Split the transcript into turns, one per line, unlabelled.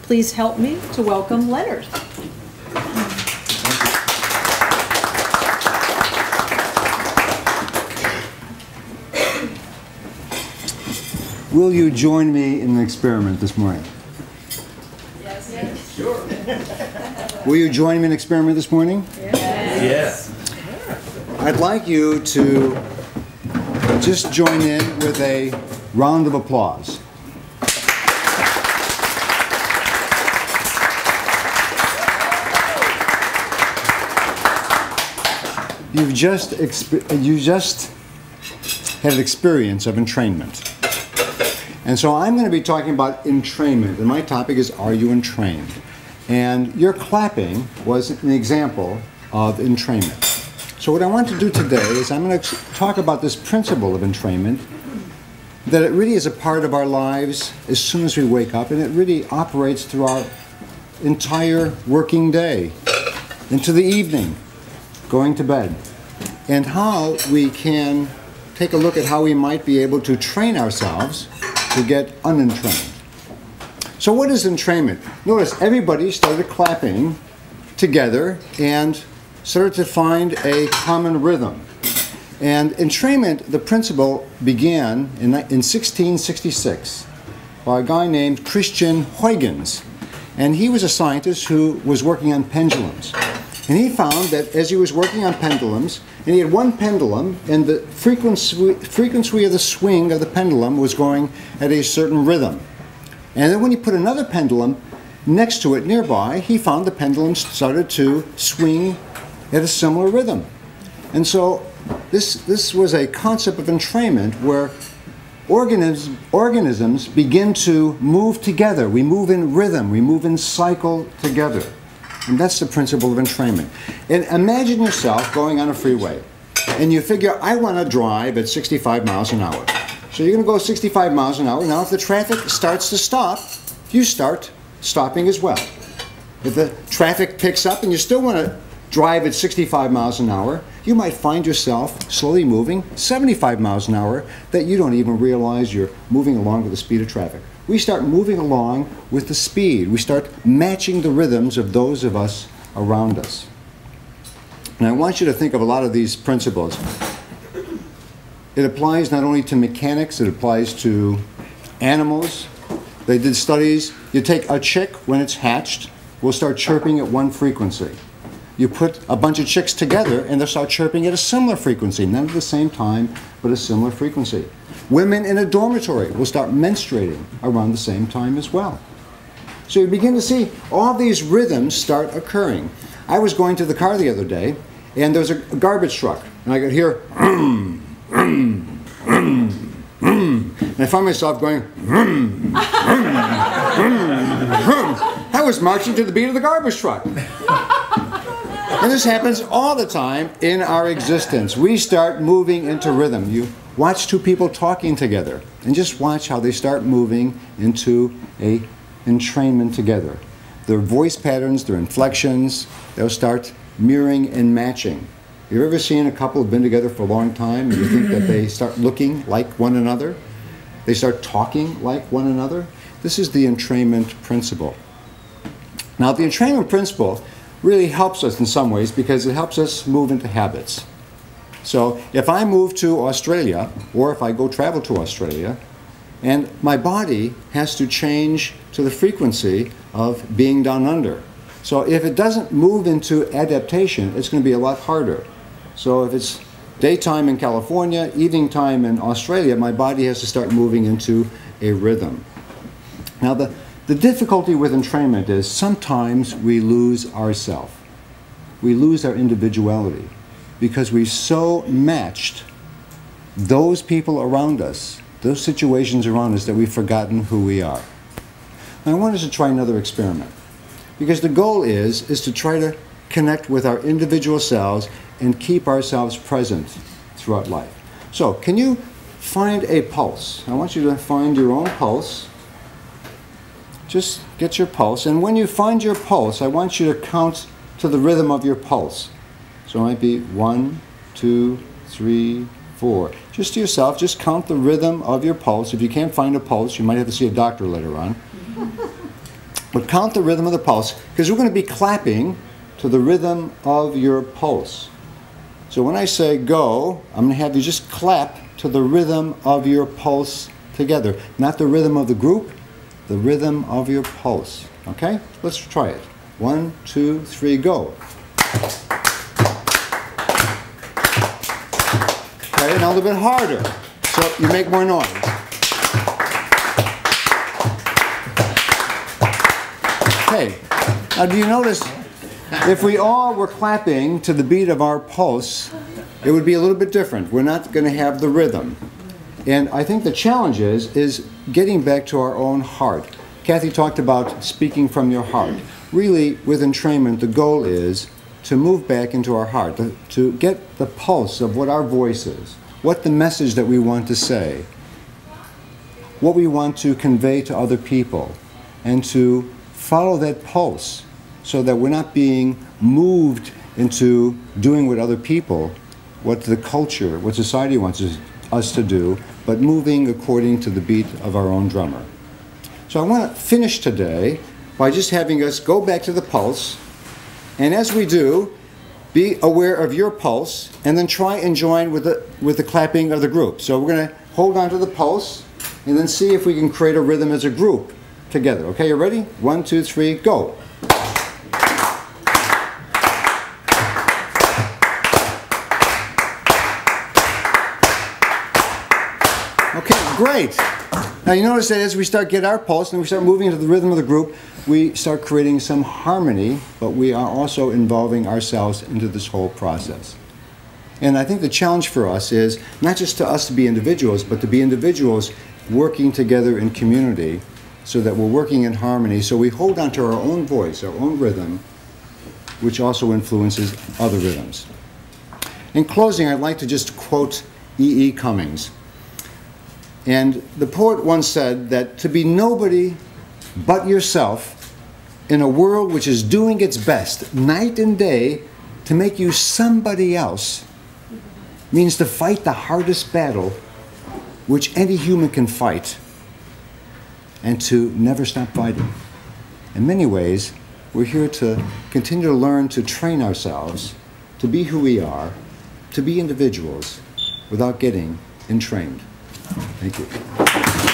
Please help me to welcome Leonard.
Will you join me in an experiment this morning?
Yes. Yes. Sure.
Will you join me in an experiment this morning?
Yes.
I'd like you to just join in with a round of applause. You just had an experience of entrainment. And so I'm going to be talking about entrainment, and my topic is, are you entrained? And your clapping was an example of entrainment. So what I want to do today is I'm going to talk about this principle of entrainment, that it really is a part of our lives as soon as we wake up, and it really operates through our entire working day, into the evening, going to bed, and how we can take a look at how we might be able to train ourselves to get unentrained. So what is entrainment? Notice everybody started clapping together and started to find a common rhythm. And entrainment, the principle began in 1666 by a guy named Christian Huygens. And he was a scientist who was working on pendulums. And he found that as he was working on pendulums, and he had one pendulum, and the frequency of the swing of the pendulum was going at a certain rhythm. And then when he put another pendulum next to it nearby, he found the pendulum started to swing at a similar rhythm. And so this was a concept of entrainment where organisms begin to move together. We move in rhythm, we move in cycle together. And that's the principle of entrainment. And imagine yourself going on a freeway, and you figure, I want to drive at 65 miles an hour. So you're going to go 65 miles an hour. Now if the traffic starts to stop, you start stopping as well. If the traffic picks up and you still want to drive at 65 miles an hour, you might find yourself slowly moving 75 miles an hour that you don't even realize you're moving along with the speed of traffic. We start moving along with the speed. We start matching the rhythms of those of us around us. And I want you to think of a lot of these principles. It applies not only to mechanics, it applies to animals. They did studies. You take a chick when it's hatched, will start chirping at one frequency. You put a bunch of chicks together and they'll start chirping at a similar frequency, not at the same time, but a similar frequency. Women in a dormitory will start menstruating around the same time as well. So you begin to see all these rhythms start occurring. I was going to the car the other day, and there was a garbage truck, and I could hear, and I found myself going, I was marching to the beat of the garbage truck. And this happens all the time in our existence. We start moving into rhythm. You watch two people talking together, and just watch how they start moving into a entrainment together. Their voice patterns, their inflections, they'll start mirroring and matching. You've ever seen a couple who've been together for a long time and you think that they start looking like one another? They start talking like one another? This is the entrainment principle. Now, the entrainment principle really helps us in some ways because it helps us move into habits. So if I move to Australia, or if I go travel to Australia, and my body has to change to the frequency of being down under. So if it doesn't move into adaptation, it's going to be a lot harder. So if it's daytime in California, evening time in Australia, my body has to start moving into a rhythm. Now the difficulty with entrainment is sometimes we lose ourselves. We lose our individuality because we've so matched those people around us, those situations around us, that we've forgotten who we are. Now, I want us to try another experiment, because the goal is to try to connect with our individual selves and keep ourselves present throughout life. So, can you find a pulse? I want you to find your own pulse just get your pulse. And when you find your pulse, I want you to count to the rhythm of your pulse. So it might be 1, 2, 3, 4. Just to yourself, just count the rhythm of your pulse. If you can't find a pulse, you might have to see a doctor later on. But count the rhythm of the pulse, because we're going to be clapping to the rhythm of your pulse. So when I say go, I'm going to have you just clap to the rhythm of your pulse together. Not the rhythm of the group, the rhythm of your pulse. Okay? Let's try it. 1, 2, 3, go. Okay, now a little bit harder, so you make more noise. Okay, now do you notice, if we all were clapping to the beat of our pulse, it would be a little bit different. We're not going to have the rhythm. And I think the challenge is getting back to our own heart. Kathy talked about speaking from your heart. Really, with entrainment, the goal is to move back into our heart, to get the pulse of what our voice is, what the message that we want to say, what we want to convey to other people, and to follow that pulse so that we're not being moved into doing what other people, what the culture, what society wants us to do, but moving according to the beat of our own drummer. So I want to finish today by just having us go back to the pulse, and as we do, be aware of your pulse, and then try and join with the clapping of the group. So we're going to hold on to the pulse, and then see if we can create a rhythm as a group together. Okay, you ready? 1, 2, 3, go. Okay, great. Now you notice that as we start getting our pulse and we start moving into the rhythm of the group, we start creating some harmony, but we are also involving ourselves into this whole process. And I think the challenge for us is not just to us to be individuals, but to be individuals working together in community so that we're working in harmony, so we hold on to our own voice, our own rhythm, which also influences other rhythms. In closing, I'd like to just quote E.E. Cummings. And the poet once said that to be nobody but yourself in a world which is doing its best night and day to make you somebody else means to fight the hardest battle which any human can fight, and to never stop fighting. In many ways, we're here to continue to learn to train ourselves to be who we are, to be individuals without getting entrained. Thank you.